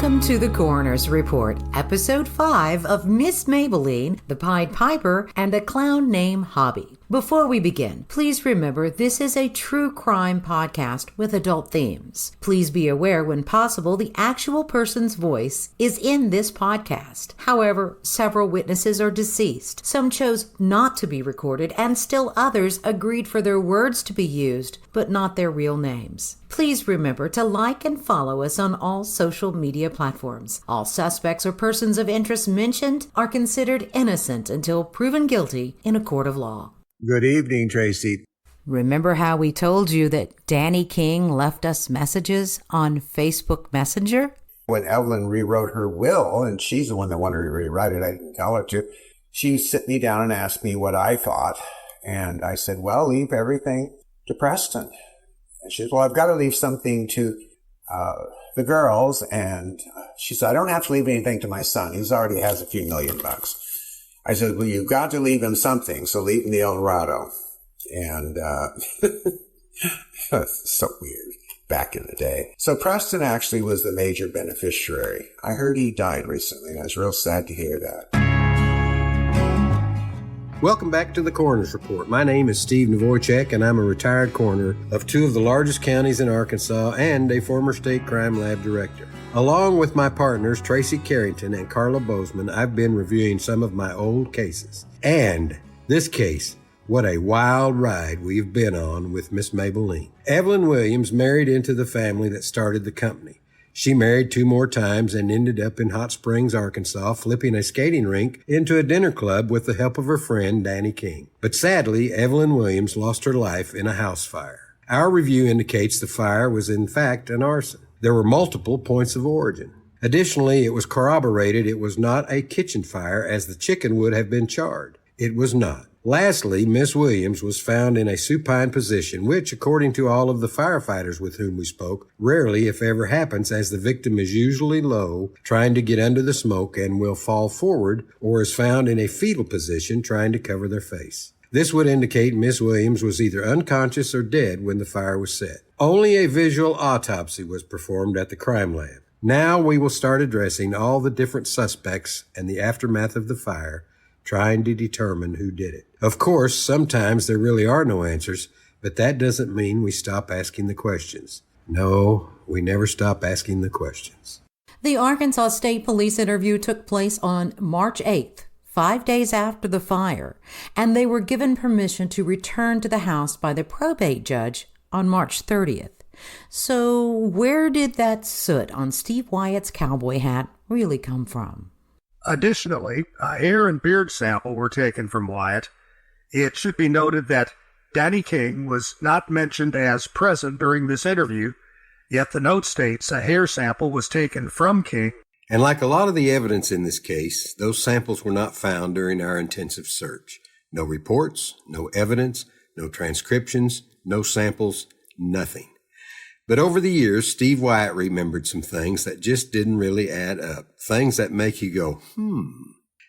Welcome to the Coroner's Report, Episode 5 of Miss Maybelline, the Pied Piper, and a Clown Named Hobby. Before we begin, please remember this is a true crime podcast with adult themes. Please be aware when possible the actual person's voice is in this podcast. However, several witnesses are deceased. Some chose not to be recorded and still others agreed for their words to be used, but not their real names. Please remember to like and follow us on all social media platforms. All suspects or persons of interest mentioned are considered innocent until proven guilty in a court of law. Good evening, Tracy. Remember how we told you that Danny King left us messages on Facebook Messenger? When Evelyn rewrote her will, and she's the one that wanted to rewrite it, I didn't tell her to, she sit me down and asked me what I thought. And I said, well, leave everything to Preston. And she said, well, I've got to leave something to the girls. And she said, I don't have to leave anything to my son. He already has a few $1 million. I said, well, you've got to leave him something, so leave him the Eldorado. And so weird back in the day. So Preston actually was the major beneficiary. I heard he died recently, and I was real sad to hear that. Welcome back to the Coroner's Report. My name is Steve Navoychek, and I'm a retired coroner of two of the largest counties in Arkansas and a former state crime lab director. Along with my partners, Tracy Carrington and Carla Bozeman, I've been reviewing some of my old cases. And this case, what a wild ride we've been on with Miss Maybelline. Evelyn Williams married into the family that started the company. She married 2 more times and ended up in Hot Springs, Arkansas, flipping a skating rink into a dinner club with the help of her friend, Danny King. But sadly, Evelyn Williams lost her life in a house fire. Our review indicates the fire was in fact an arson. There were multiple points of origin. Additionally, it was corroborated it was not a kitchen fire as the chicken would have been charred. It was not. Lastly, Miss Williams was found in a supine position, which, according to all of the firefighters with whom we spoke, rarely, if ever, happens as the victim is usually low, trying to get under the smoke and will fall forward, or is found in a fetal position trying to cover their face. This would indicate Miss Williams was either unconscious or dead when the fire was set. Only a visual autopsy was performed at the crime lab. Now we will start addressing all the different suspects and the aftermath of the fire, trying to determine who did it. Of course, sometimes there really are no answers, but that doesn't mean we stop asking the questions. No, we never stop asking the questions. The Arkansas State Police interview took place on March 8th. 5 days after the fire, and they were given permission to return to the house by the probate judge on March 30th. So where did that soot on Steve Wyatt's cowboy hat really come from? Additionally, a hair and beard sample were taken from Wyatt. It should be noted that Danny King was not mentioned as present during this interview, yet the note states a hair sample was taken from King. And like a lot of the evidence in this case, those samples were not found during our intensive search. No reports, no evidence, no transcriptions, no samples, nothing. But over the years, Steve Wyatt remembered some things that just didn't really add up. Things that make you go,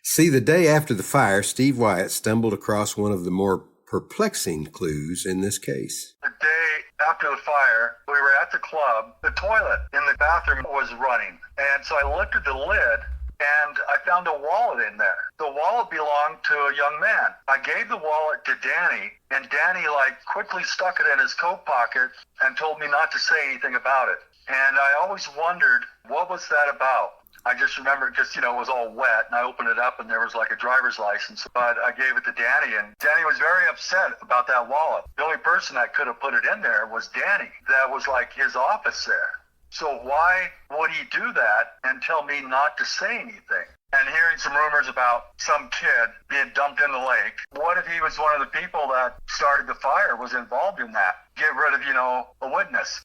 See, the day after the fire, Steve Wyatt stumbled across one of the more perplexing clues in this case. The day after the fire, we were at the club. The toilet in the bathroom was running. And so I looked at the lid, and I found a wallet in there. The wallet belonged to a young man. I gave the wallet to Danny, and Danny quickly stuck it in his coat pocket and told me not to say anything about it. And I always wondered, what was that about? I just remember because, it was all wet, and I opened it up, and there was a driver's license. But I gave it to Danny, and Danny was very upset about that wallet. The only person that could have put it in there was Danny. That was his office there. So why would he do that and tell me not to say anything? And hearing some rumors about some kid being dumped in the lake, what if he was one of the people that started the fire, was involved in that? Get rid of, a witness.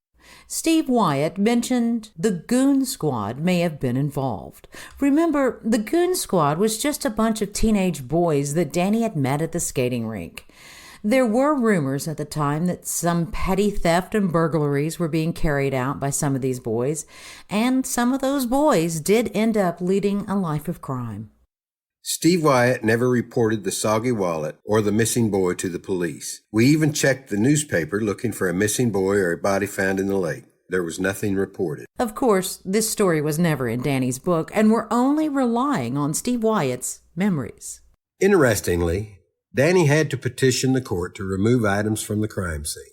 Steve Wyatt mentioned the Goon Squad may have been involved. Remember, the Goon Squad was just a bunch of teenage boys that Danny had met at the skating rink. There were rumors at the time that some petty theft and burglaries were being carried out by some of these boys, and some of those boys did end up leading a life of crime. Steve Wyatt never reported the soggy wallet or the missing boy to the police. We even checked the newspaper looking for a missing boy or a body found in the lake. There was nothing reported. Of course, this story was never in Danny's book, and we're only relying on Steve Wyatt's memories. Interestingly, Danny had to petition the court to remove items from the crime scene.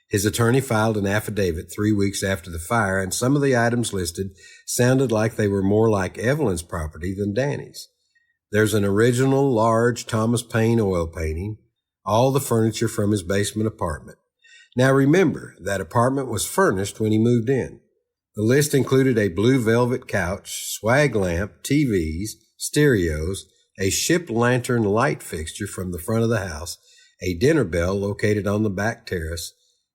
His attorney filed an affidavit 3 weeks after the fire, and some of the items listed sounded like they were more like Evelyn's property than Danny's. There's an original large Thomas Paine oil painting, all the furniture from his basement apartment. Now remember, that apartment was furnished when he moved in. The list included a blue velvet couch, swag lamp, TVs, stereos, a ship lantern light fixture from the front of the house, a dinner bell located on the back terrace,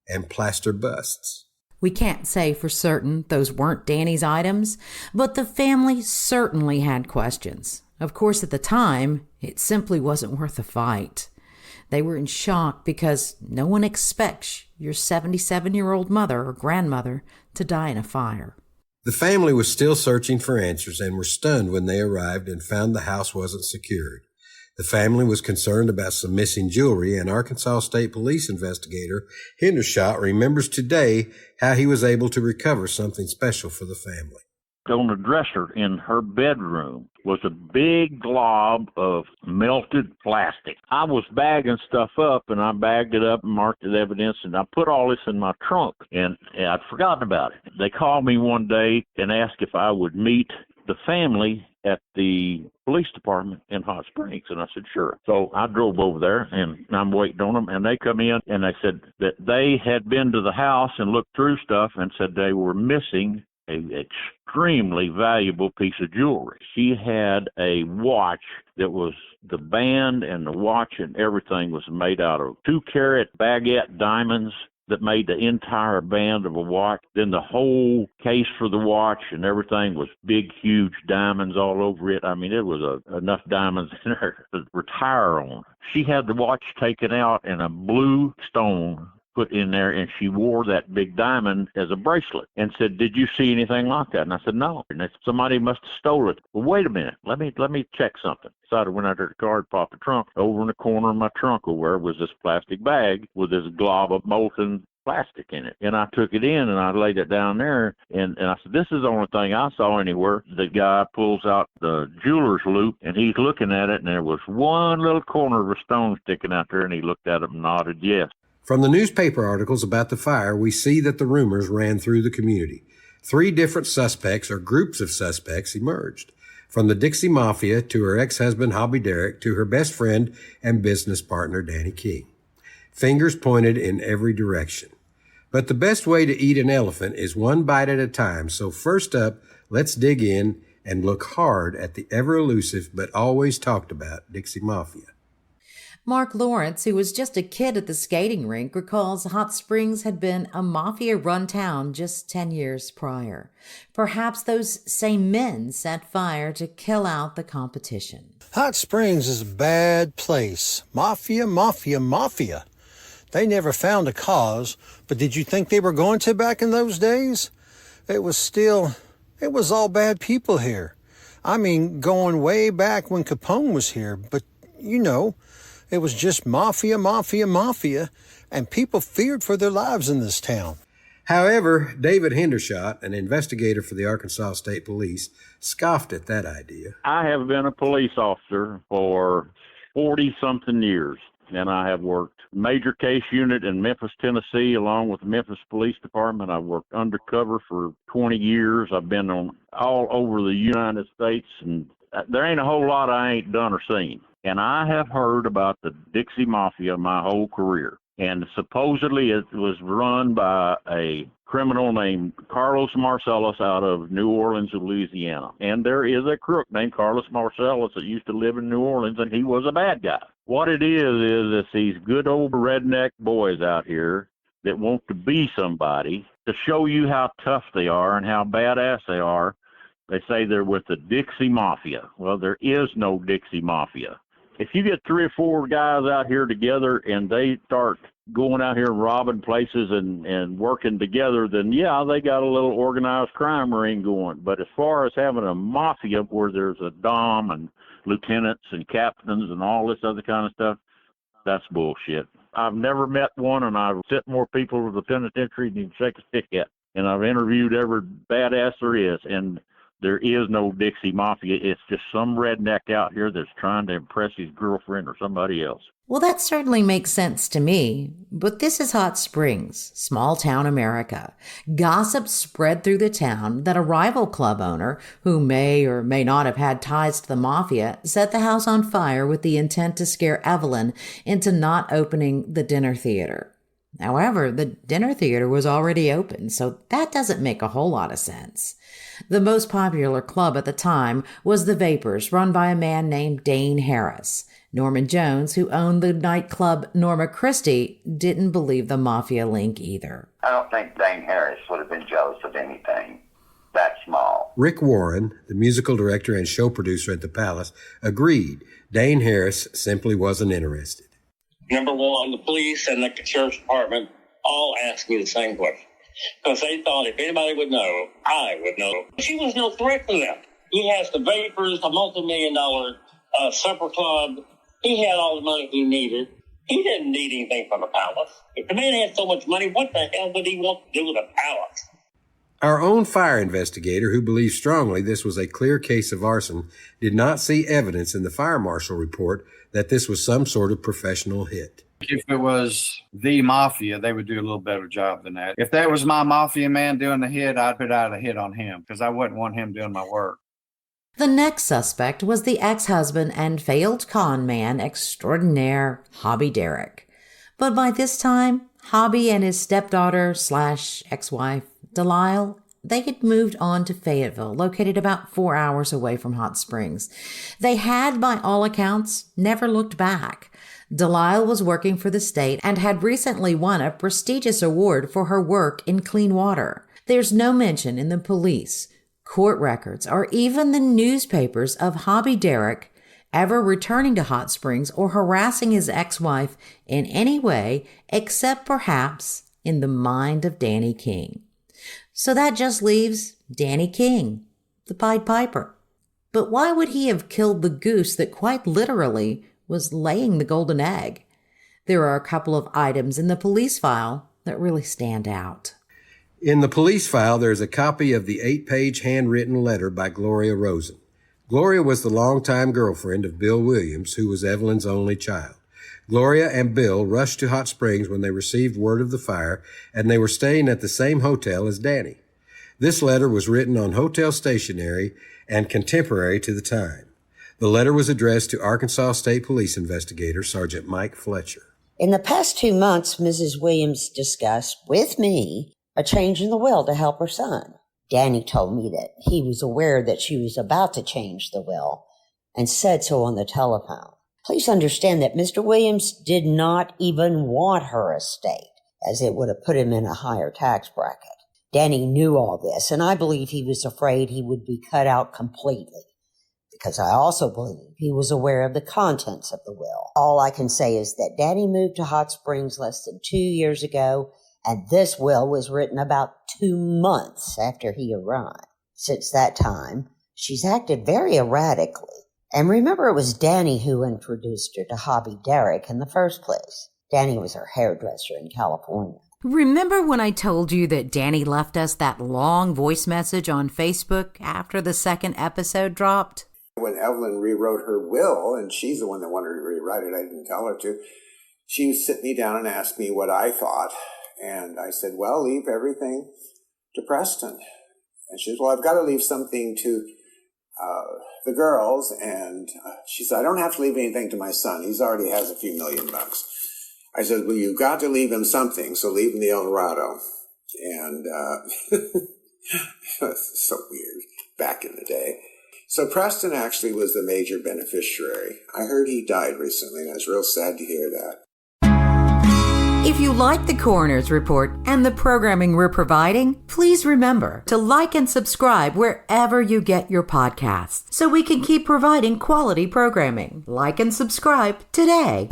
and plaster busts. We can't say for certain those weren't Danny's items, but the family certainly had questions. Of course, at the time, it simply wasn't worth the fight. They were in shock because no one expects your 77-year-old mother or grandmother to die in a fire. The family was still searching for answers and were stunned when they arrived and found the house wasn't secured. The family was concerned about some missing jewelry, and Arkansas State Police investigator Hendershot remembers today how he was able to recover something special for the family. On the dresser in her bedroom was a big glob of melted plastic. I was bagging stuff up, and I bagged it up and marked it evidence, and I put all this in my trunk, and I'd forgotten about it. They called me one day and asked if I would meet the family at the police department in Hot Springs, and I said, sure. So I drove over there, and I'm waiting on them, and they come in, and they said that they had been to the house and looked through stuff and said they were missing an extremely valuable piece of jewelry. She had a watch that was the band and the watch and everything was made out of 2-carat baguette diamonds that made the entire band of a watch. Then the whole case for the watch and everything was big, huge diamonds all over it. I mean, it was enough diamonds in there to retire on. She had the watch taken out and a blue stone put in there, and she wore that big diamond as a bracelet and said, did you see anything like that? And I said, no. And they said, somebody must have stole it. Well, wait a minute. Let me check something. So I went out to the car and popped the trunk. Over in the corner of my trunk over was this plastic bag with this glob of molten plastic in it. And I took it in and I laid it down there, and I said, this is the only thing I saw anywhere. The guy pulls out the jeweler's loop and he's looking at it, and there was one little corner of a stone sticking out there, and he looked at it and nodded yes. From the newspaper articles about the fire, we see that the rumors ran through the community. 3 different suspects or groups of suspects emerged, from the Dixie Mafia to her ex-husband Hobby Derrick to her best friend and business partner Danny King. Fingers pointed in every direction. But the best way to eat an elephant is one bite at a time, so first up, let's dig in and look hard at the ever-elusive but always talked about Dixie Mafia. Mark Lawrence, who was just a kid at the skating rink, recalls Hot Springs had been a mafia-run town just 10 years prior. Perhaps those same men set fire to kill out the competition. Hot Springs is a bad place. Mafia, mafia, mafia. They never found a cause, but did you think they were going to back in those days? It was all bad people here. I mean, going way back when Capone was here, but you know, it was just mafia, mafia, mafia, and people feared for their lives in this town. However, David Hendershot, an investigator for the Arkansas State Police, scoffed at that idea. I have been a police officer for 40-something years, and I have worked major case unit in Memphis, Tennessee, along with the Memphis Police Department. I've worked undercover for 20 years. I've been on all over the United States, and there ain't a whole lot I ain't done or seen. And I have heard about the Dixie Mafia my whole career. And supposedly it was run by a criminal named Carlos Marcellus out of New Orleans, Louisiana. And there is a crook named Carlos Marcellus that used to live in New Orleans, and he was a bad guy. What it is it's these good old redneck boys out here that want to be somebody to show you how tough they are and how badass they are. They say they're with the Dixie Mafia. Well, there is no Dixie Mafia. If you get 3 or 4 guys out here together and they start going out here and robbing places and working together, then yeah, they got a little organized crime ring going. But as far as having a mafia where there's a dom and lieutenants and captains and all this other kind of stuff, that's bullshit. I've never met one, and I've sent more people to the penitentiary than you can shake a stick at. and I've interviewed every badass there is, and there is no Dixie Mafia. It's just some redneck out here that's trying to impress his girlfriend or somebody else. Well, that certainly makes sense to me, but this is Hot Springs, small town America. Gossip spread through the town that a rival club owner, who may or may not have had ties to the mafia, set the house on fire with the intent to scare Evelyn into not opening the dinner theater. However, the dinner theater was already open, so that doesn't make a whole lot of sense. The most popular club at the time was the Vapors, run by a man named Dane Harris. Norman Jones, who owned the nightclub Norma Christie, didn't believe the mafia link either. I don't think Dane Harris would have been jealous of anything that small. Rick Warren, the musical director and show producer at the Palace, agreed Dane Harris simply wasn't interested. Number one, the police and the sheriff's department all asked me the same question. Because they thought if anybody would know, I would know. She was no threat to them. He has the Vapors, a multi-million-dollar supper club. He had all the money he needed. He didn't need anything from the Palace. If the man had so much money, what the hell would he want to do with a Palace? Our own fire investigator, who believes strongly this was a clear case of arson, did not see evidence in the fire marshal report that this was some sort of professional hit. If it was the mafia, they would do a little better job than that. If that was my mafia man doing the hit, I'd put out a hit on him because I wouldn't want him doing my work. The next suspect was the ex-husband and failed con man extraordinaire, Hobby Derrick. But by this time, Hobby and his stepdaughter/ex-wife, Delisle, they had moved on to Fayetteville, located about 4 hours away from Hot Springs. They had, by all accounts, never looked back. Delisle was working for the state and had recently won a prestigious award for her work in clean water. There's no mention in the police, court records, or even the newspapers of Hobby Derrick ever returning to Hot Springs or harassing his ex-wife in any way except perhaps in the mind of Danny King. So that just leaves Danny King, the Pied Piper. But why would he have killed the goose that quite literally was laying the golden egg? There are a couple of items in the police file that really stand out. In the police file, there's a copy of the 8-page handwritten letter by Gloria Rosen. Gloria was the longtime girlfriend of Bill Williams, who was Evelyn's only child. Gloria and Bill rushed to Hot Springs when they received word of the fire, and they were staying at the same hotel as Danny. This letter was written on hotel stationery and contemporary to the time. The letter was addressed to Arkansas State Police investigator Sergeant Mike Fletcher. In the past 2 months, Mrs. Williams discussed with me a change in the will to help her son. Danny told me that he was aware that she was about to change the will and said so on the telephone. Please understand that Mr. Williams did not even want her estate, as it would have put him in a higher tax bracket. Danny knew all this, and I believe he was afraid he would be cut out completely, because I also believe he was aware of the contents of the will. All I can say is that Danny moved to Hot Springs less than 2 years ago, and this will was written about 2 months after he arrived. Since that time, she's acted very erratically. And remember, it was Danny who introduced her to Hobby Derrick in the first place. Danny was her hairdresser in California. Remember when I told you that Danny left us that long voice message on Facebook after the second episode dropped? When Evelyn rewrote her will, and she's the one that wanted to rewrite it, I didn't tell her to, she would sit me down and ask me what I thought. And I said, well, leave everything to Preston. And she said, well, I've got to leave something to the girls. And she said, I don't have to leave anything to my son. He's already has a few $1 million. I said, well, you've got to leave him something, so leave him the Eldorado. And so weird back in the day. So Preston actually was the major beneficiary. I heard he died recently, and I was real sad to hear that. If you like the Coroner's Report and the programming we're providing, please remember to like and subscribe wherever you get your podcasts so we can keep providing quality programming. Like and subscribe today.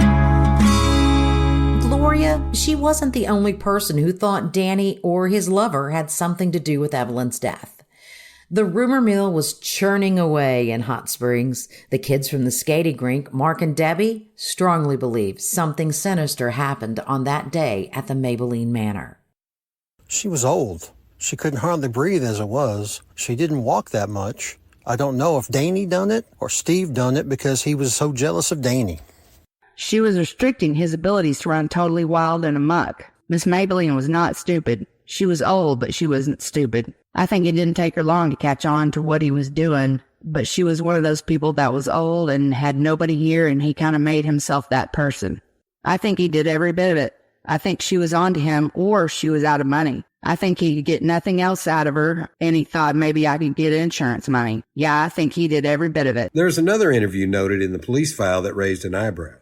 Gloria, she wasn't the only person who thought Danny or his lover had something to do with Evelyn's death. The rumor mill was churning away in Hot Springs. The kids from the skating rink, Mark and Debbie, strongly believed something sinister happened on that day at the Maybelline Manor. She was old. She couldn't hardly breathe as it was. She didn't walk that much. I don't know if Danny done it or Steve done it because he was so jealous of Danny. She was restricting his abilities to run totally wild and amok. Miss Maybelline was not stupid. She was old, but she wasn't stupid. I think it didn't take her long to catch on to what he was doing, but she was one of those people that was old and had nobody here, and he kind of made himself that person. I think he did every bit of it. I think she was on to him, or she was out of money. I think he could get nothing else out of her, and he thought maybe I could get insurance money. Yeah, I think he did every bit of it. There's another interview noted in the police file that raised an eyebrow.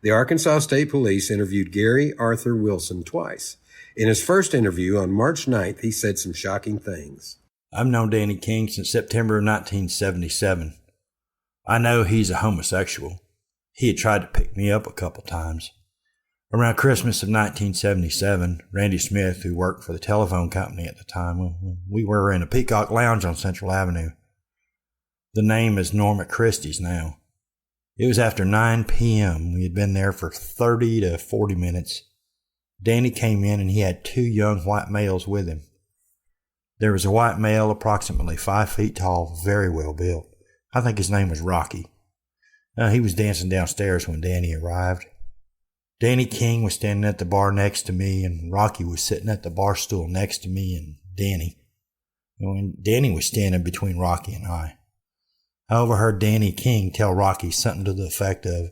The Arkansas State Police interviewed Gary Arthur Wilson twice. In his first interview on March 9th, he said some shocking things. I've known Danny King since September of 1977. I know he's a homosexual. He had tried to pick me up a couple times. Around Christmas of 1977, Randy Smith, who worked for the telephone company at the time, we were in a Peacock Lounge on Central Avenue. The name is Norma Christie's now. It was after 9 p.m. We had been there for 30 to 40 minutes. Danny came in and he had 2 young white males with him. There was a white male approximately 5 feet tall, very well built. I think his name was Rocky. He was dancing downstairs when Danny arrived. Danny King was standing at the bar next to me, and Rocky was sitting at the bar stool next to me and Danny. And Danny was standing between Rocky and I. I overheard Danny King tell Rocky something to the effect of,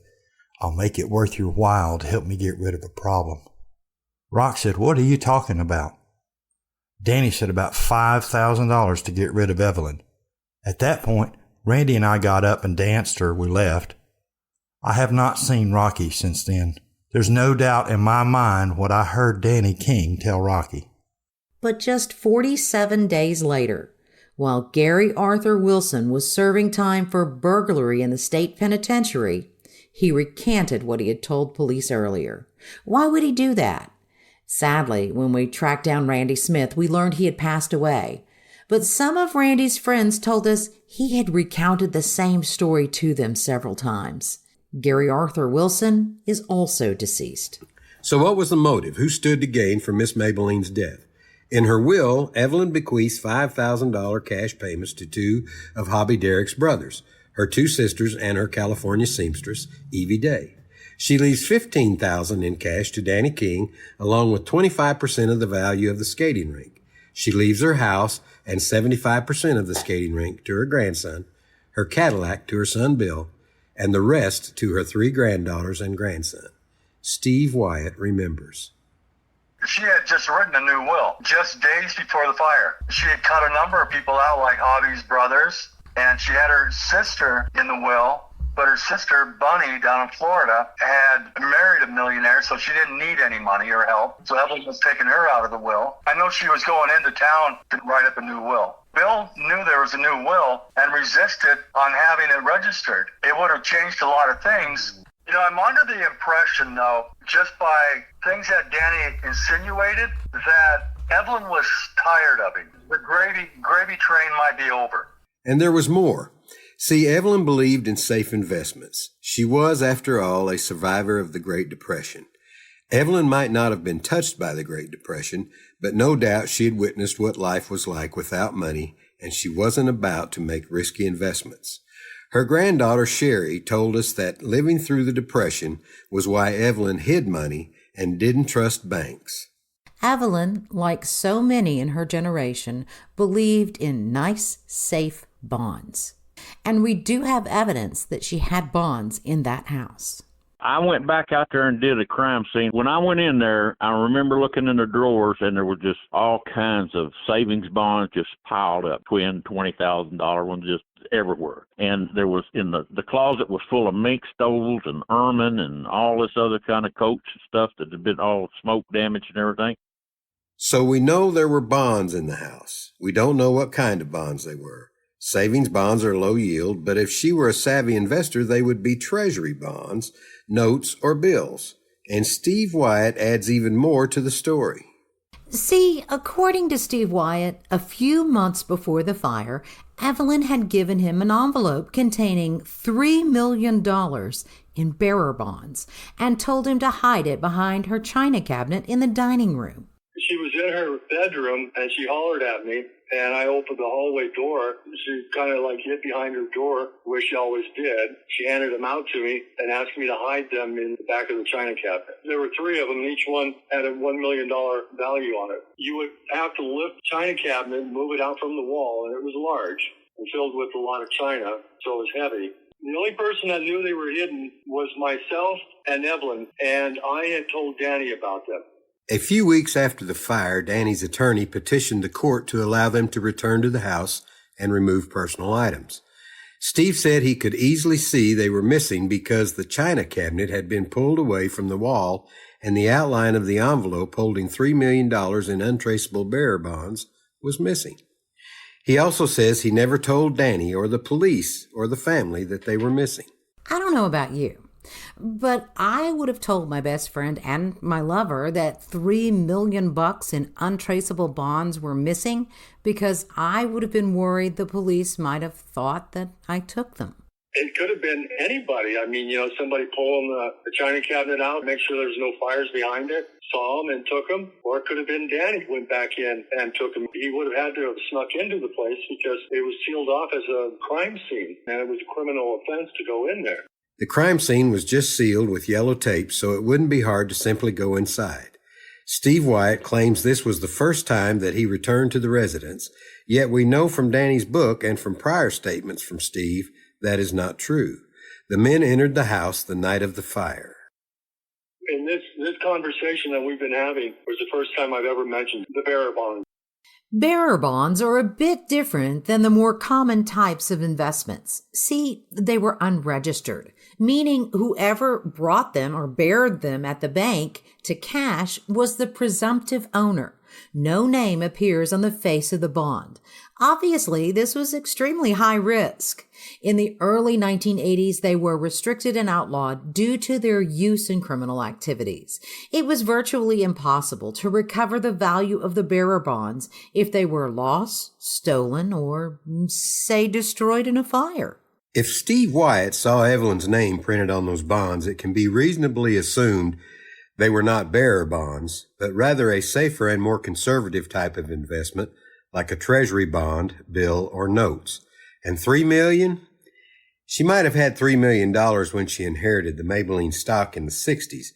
"I'll make it worth your while to help me get rid of a problem." Rock said, "What are you talking about?" Danny said about $5,000 to get rid of Evelyn. At that point, Randy and I got up and danced or we left. I have not seen Rocky since then. There's no doubt in my mind what I heard Danny King tell Rocky. But just 47 days later, while Gary Arthur Wilson was serving time for burglary in the state penitentiary, he recanted what he had told police earlier. Why would he do that? Sadly, when we tracked down Randy Smith, we learned he had passed away. But some of Randy's friends told us he had recounted the same story to them several times. Gary Arthur Wilson is also deceased. So what was the motive? Who stood to gain from Miss Maybelline's death? In her will, Evelyn bequeaths $5,000 cash payments to 2 of Hobby Derrick's brothers, her 2 sisters and her California seamstress, Evie Day. She leaves $15,000 in cash to Danny King, along with 25% of the value of the skating rink. She leaves her house and 75% of the skating rink to her grandson, her Cadillac to her son Bill, and the rest to her 3 granddaughters and grandson. Steve Wyatt remembers. She had just written a new will just days before the fire. She had cut a number of people out, like Hobby's brothers, and she had her sister in the will, but her sister, Bunny, down in Florida, had married a millionaire, so she didn't need any money or help. So Evelyn was taking her out of the will. I know she was going into town to write up a new will. Bill knew there was a new will and resisted on having it registered. It would have changed a lot of things. You know, I'm under the impression, though, just by things that Danny insinuated, that Evelyn was tired of him. The gravy train might be over. And there was more. See, Evelyn believed in safe investments. She was, after all, a survivor of the Great Depression. Evelyn might not have been touched by the Great Depression, but no doubt she had witnessed what life was like without money, and she wasn't about to make risky investments. Her granddaughter, Sherry, told us that living through the Depression was why Evelyn hid money and didn't trust banks. Evelyn, like so many in her generation, believed in nice, safe bonds. And we do have evidence that she had bonds in that house. I went back out there and did a crime scene. When I went in there, I remember looking in the drawers, and there were just all kinds of savings bonds just piled up, $20,000 ones just everywhere. And there was, in the closet was full of mink stoles and ermine and all this other kind of coats and stuff that had been all smoke damage and everything. So we know there were bonds in the house. We don't know what kind of bonds they were. Savings bonds are low yield, but if she were a savvy investor, they would be treasury bonds, notes, or bills. And Steve Wyatt adds even more to the story. See, according to Steve Wyatt, a few months before the fire, Evelyn had given him an envelope containing $3 million in bearer bonds and told him to hide it behind her china cabinet in the dining room. She was in her bedroom, and she hollered at me, and I opened the hallway door. She kind of like hid behind her door, where she always did. She handed them out to me and asked me to hide them in the back of the china cabinet. There were 3 of them. Each one had a $1 million value on it. You would have to lift the china cabinet and move it out from the wall, and it was large and filled with a lot of china, so it was heavy. The only person that knew they were hidden was myself and Evelyn, and I had told Danny about them. A few weeks after the fire, Danny's attorney petitioned the court to allow them to return to the house and remove personal items. Steve said he could easily see they were missing because the china cabinet had been pulled away from the wall and the outline of the envelope holding $3 million in untraceable bearer bonds was missing. He also says he never told Danny or the police or the family that they were missing. I don't know about you, but I would have told my best friend and my lover that $3 million in untraceable bonds were missing because I would have been worried the police might have thought that I took them. It could have been anybody. I mean, somebody pulling the china cabinet out, make sure there's no fires behind it, saw them and took them. Or it could have been Danny who went back in and took them. He would have had to have snuck into the place because it was sealed off as a crime scene, and it was a criminal offense to go in there. The crime scene was just sealed with yellow tape, so it wouldn't be hard to simply go inside. Steve Wyatt claims this was the first time that he returned to the residence, yet we know from Danny's book and from prior statements from Steve that is not true. The men entered the house the night of the fire. And this conversation that we've been having was the first time I've ever mentioned the bearer bonds. Bearer bonds are a bit different than the more common types of investments. See, they were unregistered, meaning whoever brought them or bared them at the bank to cash was the presumptive owner. No name appears on the face of the bond. Obviously, this was extremely high risk. In the early 1980s, they were restricted and outlawed due to their use in criminal activities. It was virtually impossible to recover the value of the bearer bonds if they were lost, stolen, or, say, destroyed in a fire. If Steve Wyatt saw Evelyn's name printed on those bonds, it can be reasonably assumed they were not bearer bonds, but rather a safer and more conservative type of investment, like a treasury bond, bill, or notes. And $3 million? She might have had $3 million when she inherited the Maybelline stock in the 60s,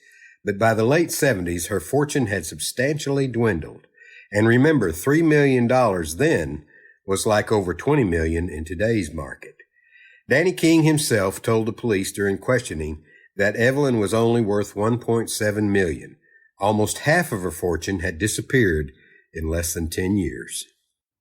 but by the late 70s, her fortune had substantially dwindled. And remember, $3 million then was like over $20 million in today's market. Danny King himself told the police during questioning that Evelyn was only worth $1.7 million. Almost half of her fortune had disappeared in less than 10 years.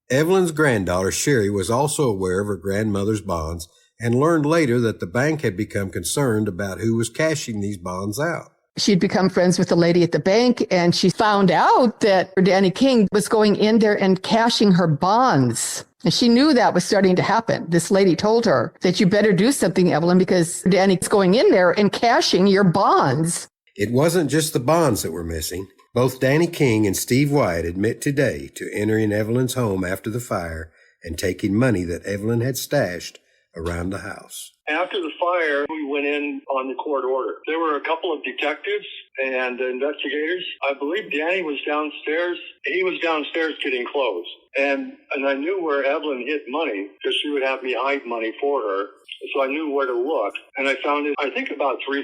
Evelyn's granddaughter, Sherry, was also aware of her grandmother's bonds and learned later that the bank had become concerned about who was cashing these bonds out. She'd become friends with the lady at the bank, and she found out that Danny King was going in there and cashing her bonds. And she knew that was starting to happen. This lady told her that you better do something, Evelyn, because Danny's going in there and cashing your bonds. It wasn't just the bonds that were missing. Both Danny King and Steve Wyatt admit today to entering Evelyn's home after the fire and taking money that Evelyn had stashed around the house. After the fire, we went in on the court order. There were a couple of detectives and investigators. I believe Danny was downstairs. He was downstairs getting clothes. And I knew where Evelyn hid money because she would have me hide money for her. So I knew where to look. And I found it, I think about $3,000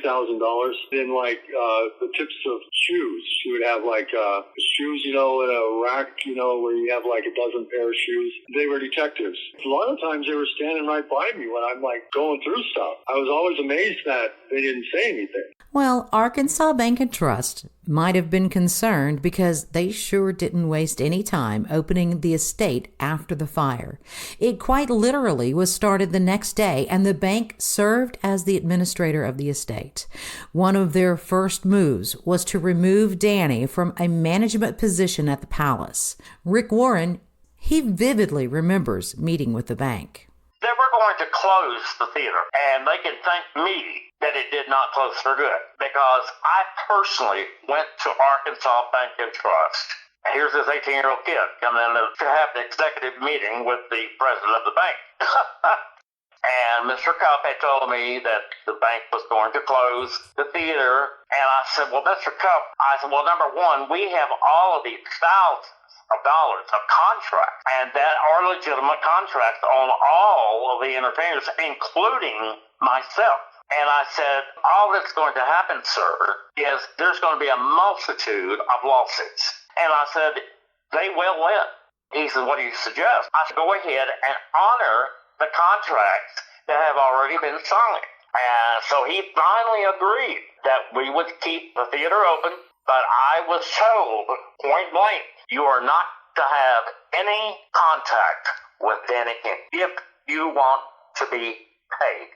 in the tips of shoes. She would have shoes, in a rack, where you have a dozen pair of shoes. They were detectives. A lot of times they were standing right by me when I'm going through stuff. I was always amazed that they didn't say anything. Well, Arkansas Bank and Trust might have been concerned because they sure didn't waste any time opening the estate after the fire. It quite literally was started the next day, and the bank served as the administrator of the estate. One of their first moves was to remove Danny from a management position at the palace. Rick Warren, he vividly remembers meeting with the bank. They were going to close the theater, and they can thank me that it did not close for good, because I personally went to Arkansas Bank and Trust. Here's this 18-year-old kid coming in to have an executive meeting with the president of the bank. And Mr. Cup had told me that the bank was going to close the theater. And I said, well, Mr. Cup, well, number one, we have all of these thousands of dollars of contracts, and that are legitimate contracts on all of the entertainers, including myself. And I said, all that's going to happen, sir, is there's going to be a multitude of lawsuits. And I said, they will win. He said, what do you suggest? I said, go ahead and honor the contracts that have already been signed. And so he finally agreed that we would keep the theater open, but I was told point blank, you are not to have any contact with Danny King if you want to be paid.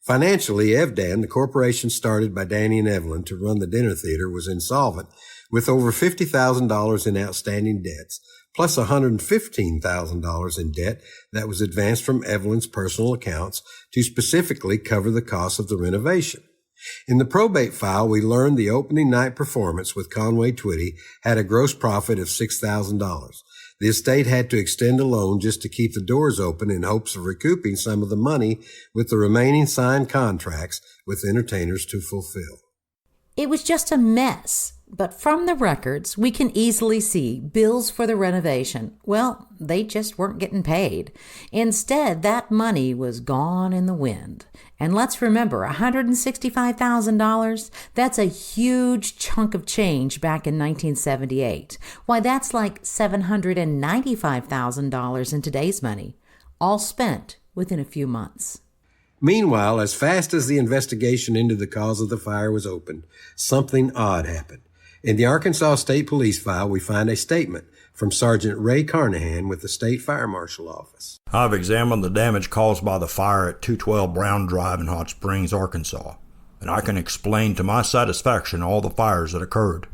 Financially, Evdan, the corporation started by Danny and Evelyn to run the dinner theater, was insolvent with over $50,000 in outstanding debts, plus $115,000 in debt that was advanced from Evelyn's personal accounts to specifically cover the cost of the renovation. In the probate file, we learned the opening night performance with Conway Twitty had a gross profit of $6,000. The estate had to extend a loan just to keep the doors open in hopes of recouping some of the money with the remaining signed contracts with entertainers to fulfill. It was just a mess. But from the records, we can easily see bills for the renovation. Well, they just weren't getting paid. Instead, that money was gone in the wind. And let's remember, $165,000, that's a huge chunk of change back in 1978. Why, that's like $795,000 in today's money, all spent within a few months. Meanwhile, as fast as the investigation into the cause of the fire was opened, something odd happened. In the Arkansas State Police file, we find a statement from Sergeant Ray Carnahan with the State Fire Marshal Office. I've examined the damage caused by the fire at 212 Brown Drive in Hot Springs, Arkansas, and I can explain to my satisfaction all the fires that occurred.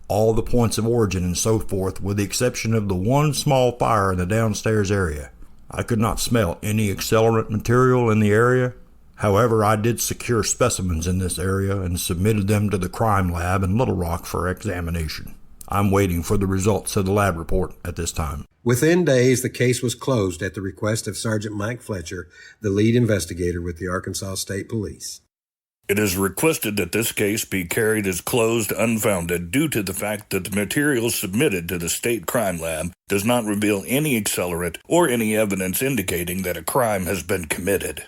All the points of origin and so forth, with the exception of the one small fire in the downstairs area. I could not smell any accelerant material in the area. However, I did secure specimens in this area and submitted them to the crime lab in Little Rock for examination. I'm waiting for the results of the lab report at this time. Within days, the case was closed at the request of Sergeant Mike Fletcher, the lead investigator with the Arkansas State Police. It is requested that this case be carried as closed unfounded due to the fact that the material submitted to the state crime lab does not reveal any accelerant or any evidence indicating that a crime has been committed.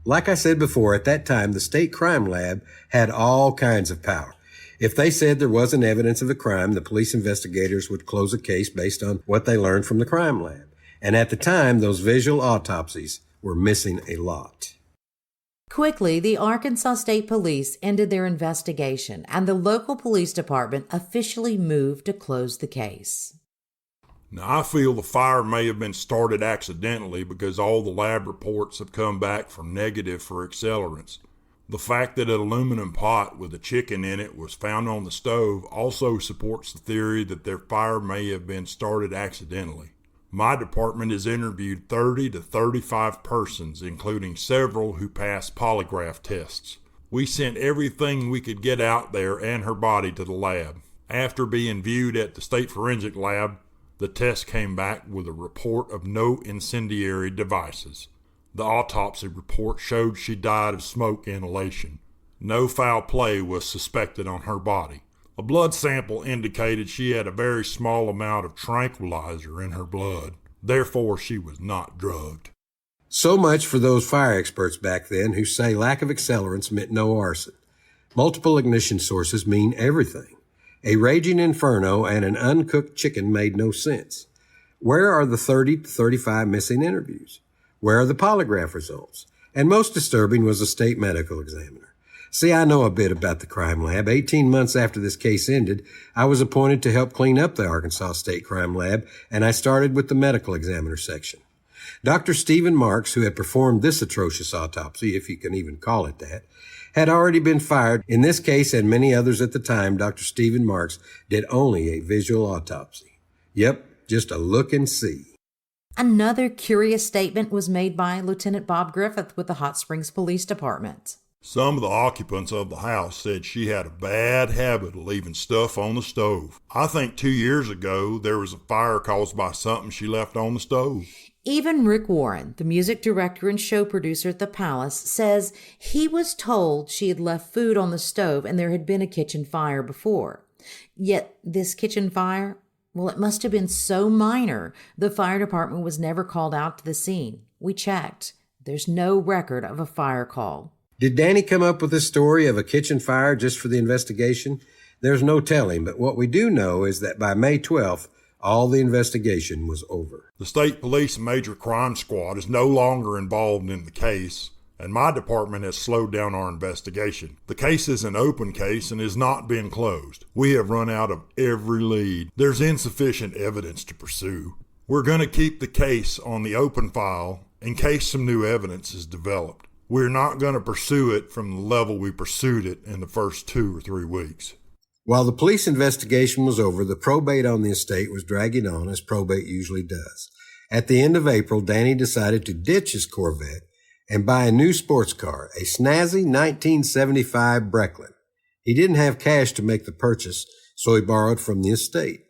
Like I said before, at that time, the state crime lab had all kinds of power. If they said there wasn't evidence of a crime, the police investigators would close a case based on what they learned from the crime lab. And at the time, those visual autopsies were missing a lot. Quickly, the Arkansas State Police ended their investigation, and the local police department officially moved to close the case. Now, I feel the fire may have been started accidentally because all the lab reports have come back from negative for accelerants. The fact that an aluminum pot with a chicken in it was found on the stove also supports the theory that their fire may have been started accidentally. My department has interviewed 30 to 35 persons, including several who passed polygraph tests. We sent everything we could get out there and her body to the lab. After being viewed at the state forensic lab, the test came back with a report of no incendiary devices. The autopsy report showed she died of smoke inhalation. No foul play was suspected on her body. A blood sample indicated she had a very small amount of tranquilizer in her blood. Therefore, she was not drugged. So much for those fire experts back then who say lack of accelerants meant no arson. Multiple ignition sources mean everything. A raging inferno and an uncooked chicken made no sense. Where are the 30 to 35 missing interviews? Where are the polygraph results? And most disturbing was the state medical examiner. See, I know a bit about the crime lab. 18 months after this case ended, I was appointed to help clean up the Arkansas State Crime Lab, and I started with the medical examiner section. Dr. Stephen Marks, who had performed this atrocious autopsy, if you can even call it that, had already been fired. In this case and many others at the time, Dr. Stephen Marks did only a visual autopsy. Yep, just a look and see. Another curious statement was made by Lieutenant Bob Griffith with the Hot Springs Police Department. Some of the occupants of the house said she had a bad habit of leaving stuff on the stove. I think 2 years ago there was a fire caused by something she left on the stove. Even Rick Warren, the music director and show producer at the Palace, says he was told she had left food on the stove and there had been a kitchen fire before. Yet this kitchen fire, well, it must have been so minor, the fire department was never called out to the scene. We checked. There's no record of a fire call. Did Danny come up with this story of a kitchen fire just for the investigation? There's no telling, but what we do know is that by May 12th, all the investigation was over. The State Police Major Crime Squad is no longer involved in the case, and my department has slowed down our investigation. The case is an open case and is not being closed. We have run out of every lead. There's insufficient evidence to pursue. We're going to keep the case on the open file in case some new evidence is developed. We're not going to pursue it from the level we pursued it in the first 2 or 3 weeks. While the police investigation was over, the probate on the estate was dragging on, as probate usually does. At the end of April, Danny decided to ditch his Corvette and buy a new sports car, a snazzy 1975 Brecklin. He didn't have cash to make the purchase, so he borrowed from the estate.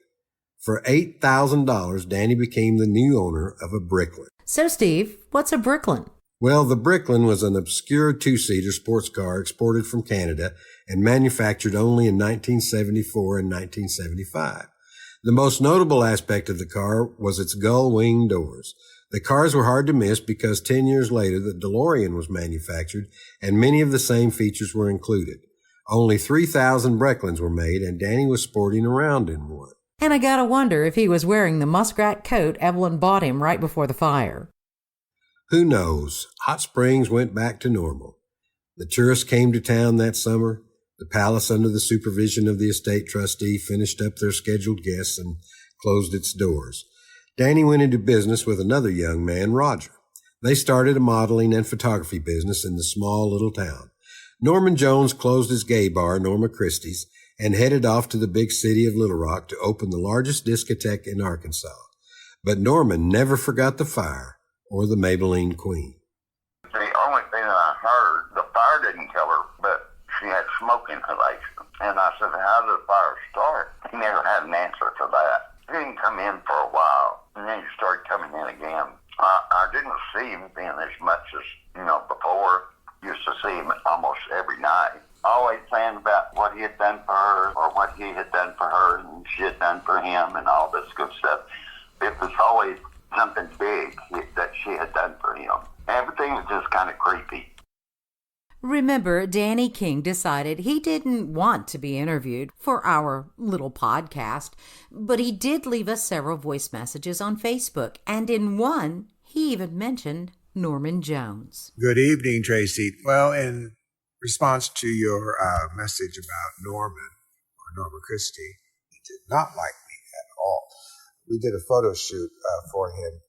For $8,000, Danny became the new owner of a Bricklin. So, Steve, what's a Bricklin? Well, the Bricklin was an obscure two-seater sports car exported from Canada and manufactured only in 1974 and 1975. The most notable aspect of the car was its gull-wing doors. The cars were hard to miss because 10 years later the DeLorean was manufactured and many of the same features were included. Only 3,000 Brecklins were made and Danny was sporting around in one. And I gotta wonder if he was wearing the muskrat coat Evelyn bought him right before the fire. Who knows? Hot Springs went back to normal. The tourists came to town that summer. The palace, under the supervision of the estate trustee, finished up their scheduled guests and closed its doors. Danny went into business with another young man, Roger. They started a modeling and photography business in the small little town. Norman Jones closed his gay bar, Norma Christie's, and headed off to the big city of Little Rock to open the largest discotheque in Arkansas. But Norman never forgot the fire or the Maybelline Queen. The only thing that I heard, the fire didn't kill her, but she had smoke inhalation. And I said, how did the fire start? He never had an answer to that. He didn't come in for a while, and then he started coming in again. I didn't see him being as much as, before. Used to see him almost every night. Always saying about what he had done for her, or what he had done for her, and she had done for him, and all this good stuff. It was always something big that she had done for him. Everything was just kind of creepy. Remember, Danny King decided he didn't want to be interviewed for our little podcast, but he did leave us several voice messages on Facebook, and in one, he even mentioned Norman Jones. Good evening, Tracy. Well, in response to your message about Norman, or Norma Christie, he did not like me at all. We did a photo shoot for him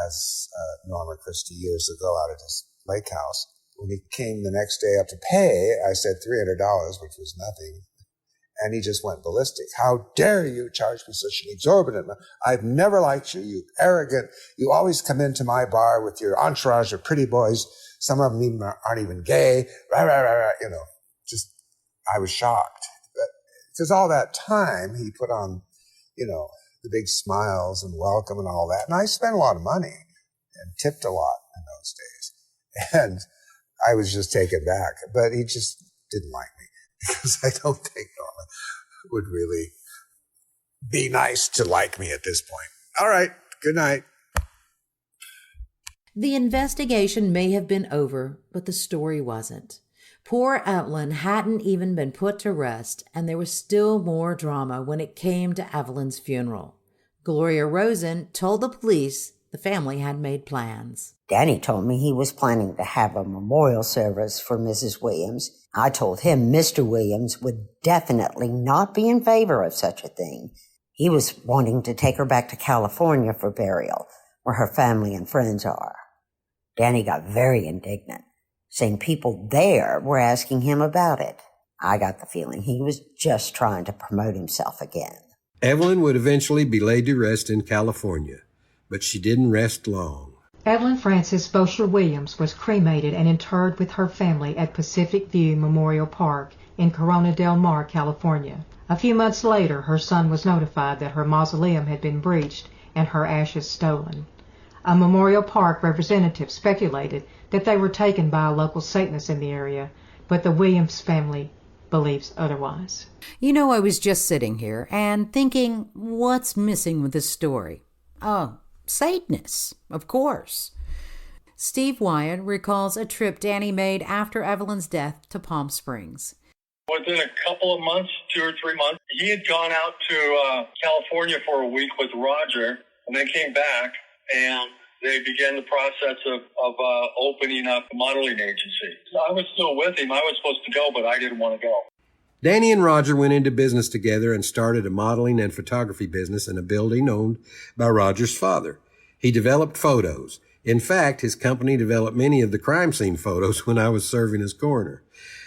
as Norma Christie years ago out at his lake house. When he came the next day up to pay, I said $300, which was nothing. And he just went ballistic. How dare you charge me such an exorbitant amount? I've never liked you, you arrogant. You always come into my bar with your entourage of pretty boys. Some of them even aren't even gay. Just, I was shocked. But because all that time he put on, the big smiles and welcome and all that. And I spent a lot of money and tipped a lot in those days. And I was just taken back. But he just didn't like me because I don't think Norma would really be nice to like me at this point. All right. Good night. The investigation may have been over, but the story wasn't. Poor Evelyn hadn't even been put to rest, and there was still more drama when it came to Evelyn's funeral. Gloria Rosen told the police the family had made plans. Danny told me he was planning to have a memorial service for Mrs. Williams. I told him Mr. Williams would definitely not be in favor of such a thing. He was wanting to take her back to California for burial, where her family and friends are. Danny got very indignant, saying people there were asking him about it. I got the feeling he was just trying to promote himself again. Evelyn would eventually be laid to rest in California, but she didn't rest long. Evelyn Frances Bossier Williams was cremated and interred with her family at Pacific View Memorial Park in Corona Del Mar, California. A few months later, her son was notified that her mausoleum had been breached and her ashes stolen. A Memorial Park representative speculated that they were taken by a local Satanist in the area, but the Williams family believes otherwise. You know, I was just sitting here and thinking, what's missing with this story? Oh, Satanists, of course. Steve Wyatt recalls a trip Danny made after Evelyn's death to Palm Springs. Within a couple of months, 2 or 3 months, he had gone out to California for a week with Roger, and they came back, and they began the process of opening up a modeling agency. So I was still with him. I was supposed to go, but I didn't want to go. Danny and Roger went into business together and started a modeling and photography business in a building owned by Roger's father. He developed photos. In fact, his company developed many of the crime scene photos when I was serving as coroner.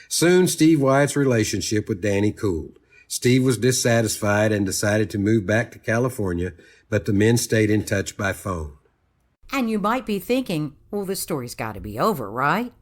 Soon, Steve Wyatt's relationship with Danny cooled. Steve was dissatisfied and decided to move back to California, but the men stayed in touch by phone. And you might be thinking, well, the story's got to be over, right?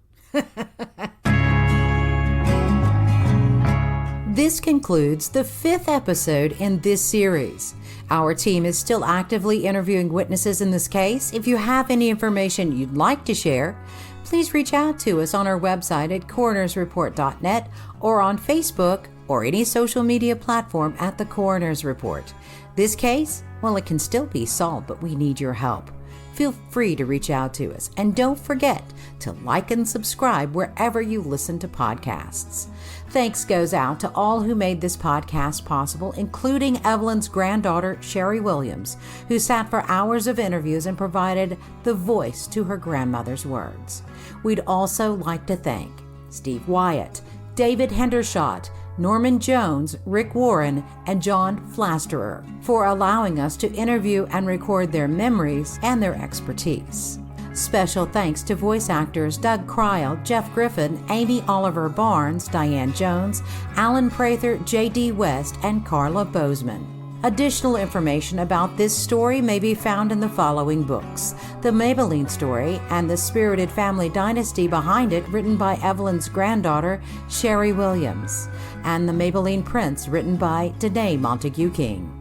This concludes the 5th episode in this series. Our team is still actively interviewing witnesses in this case. If you have any information you'd like to share, please reach out to us on our website at coronersreport.net or on Facebook or any social media platform at The Coroner's Report. This case, well, it can still be solved, but we need your help. Feel free to reach out to us, and don't forget to like and subscribe wherever you listen to podcasts. Thanks goes out to all who made this podcast possible, including Evelyn's granddaughter, Sherry Williams, who sat for hours of interviews and provided the voice to her grandmother's words. We'd also like to thank Steve Wyatt, David Hendershot, Norman Jones, Rick Warren, and John Flasterer for allowing us to interview and record their memories and their expertise. Special thanks to voice actors Doug Cryle, Jeff Griffin, Amy Oliver Barnes, Diane Jones, Alan Prather, J.D. West, and Carla Bozeman. Additional information about this story may be found in the following books: The Maybelline Story and the Spirited Family Dynasty Behind It, written by Evelyn's granddaughter, Sherry Williams, and The Maybelline Prince, written by Danae Montague King.